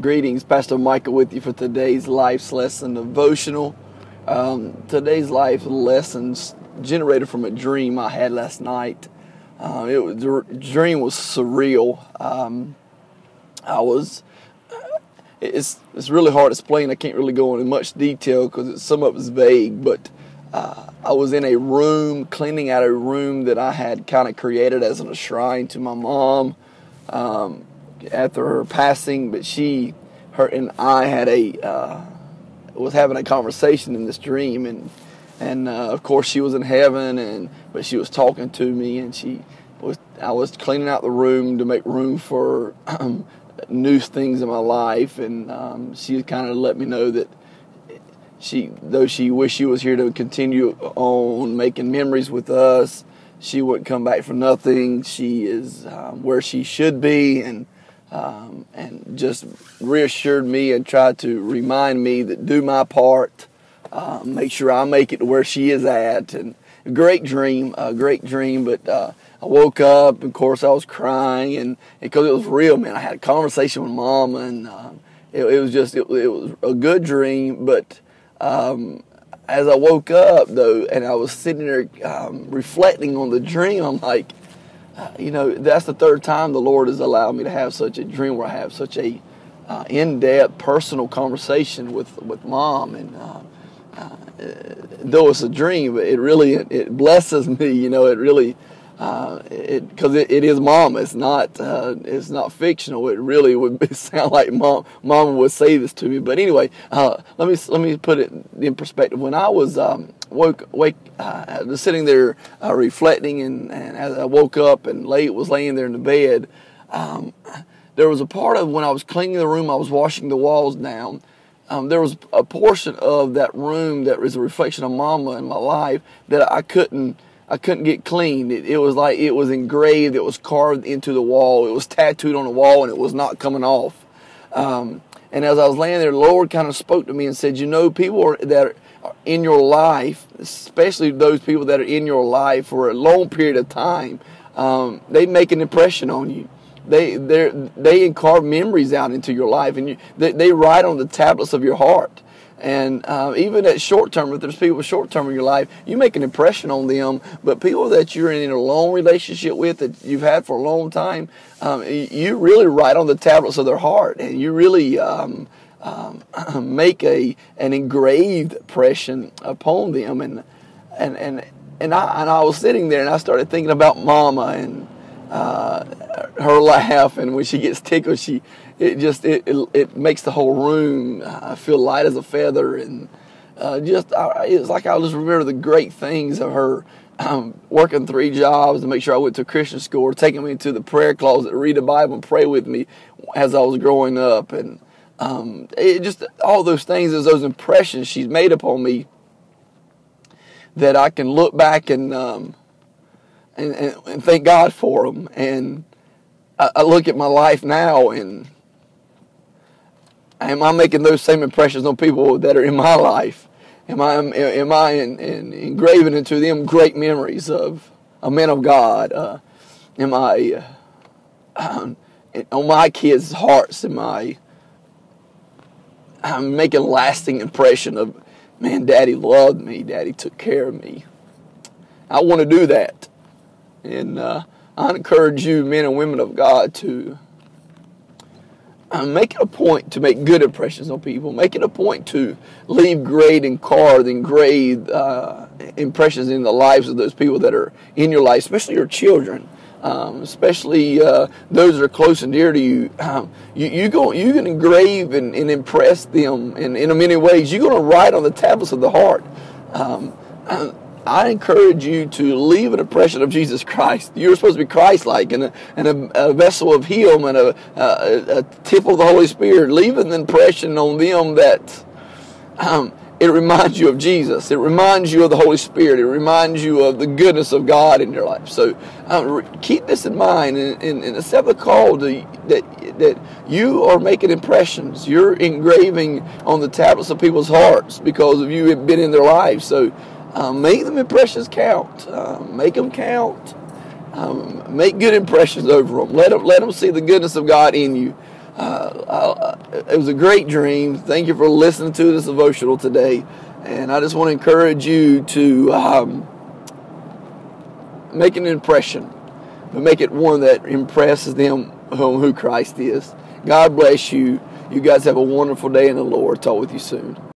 Greetings, Pastor Michael with you for today's Life's Lesson Devotional. Today's life lessons generated from a dream I had last night. The dream was surreal. It's really hard to explain. I can't really go into much detail because some of it's vague, but I was in a room, cleaning out a room that I had kind of created as a shrine to my mom. After her passing, but her and I had was having a conversation in this dream, and of course she was in heaven, but she was talking to me, and I was cleaning out the room to make room for new things in my life, and she kind of let me know that though she wished she was here to continue on making memories with us, she wouldn't come back for nothing. She is where she should be, and just reassured me and tried to remind me that do my part, make sure I make it to where she is at. And a great dream, but I woke up, of course I was crying, and because it was real, man. I had a conversation with Mama, and it was a good dream, but as I woke up, though, and I was sitting there reflecting on the dream, I'm like, that's the third time the Lord has allowed me to have such a dream where I have such a in-depth, personal conversation with Mom. And though it's a dream, it blesses me. It really, because it is Mom. It's not fictional. It really would sound like Mama would say this to me. But anyway, let me put it in perspective. When I was sitting there reflecting, and as I woke up and was laying there in the bed, there was a part of when I was cleaning the room, I was washing the walls down. There was a portion of that room that was a reflection of Mama in my life that I couldn't get clean. It was like it was engraved, it was carved into the wall, it was tattooed on the wall, and it was not coming off. And as I was laying there, the Lord kind of spoke to me and said, people that are in your life, especially those people that are in your life for a long period of time, they make an impression on you. They carve memories out into your life, and they write on the tablets of your heart. And even at short term, if there's people short term in your life, you make an impression on them. But people that you're in a long relationship with, that you've had for a long time, you really write on the tablets of their heart, and you really make an engraved impression upon them. And I was sitting there, and I started thinking about Mama and her laugh, and when she gets tickled, it makes the whole room feel light as a feather, and it's like I just remember the great things of her working 3 jobs to make sure I went to a Christian school, or taking me to the prayer closet to read the Bible and pray with me as I was growing up, and all those things, is those impressions she's made upon me that I can look back and thank God for them. And I look at my life now, and am I making those same impressions on people that are in my life? Am I engraving into them great memories of a man of God? Am I on my kids' hearts? I'm making a lasting impression of, man, Daddy loved me. Daddy took care of me. I want to do that. And I encourage you, men and women of God, to make it a point to make good impressions on people. Make it a point to leave great and carved, engraved impressions in the lives of those people that are in your life, especially your children, especially those that are close and dear to you. You can engrave and impress them in many ways. You're going to write on the tablets of the heart. I encourage you to leave an impression of Jesus Christ. You're supposed to be Christ-like, and a vessel of Him, and a temple of the Holy Spirit. Leave an impression on them that it reminds you of Jesus. It reminds you of the Holy Spirit. It reminds you of the goodness of God in your life. So keep this in mind, and accept the call that you are making impressions. You're engraving on the tablets of people's hearts because of you have been in their lives. So make them impressions count. Make them count. Make good impressions over them. Let them see the goodness of God in you. It was a great dream. Thank you for listening to this devotional today. And I just want to encourage you to make an impression, but make it one that impresses them on who Christ is. God bless you. You guys have a wonderful day in the Lord. Talk with you soon.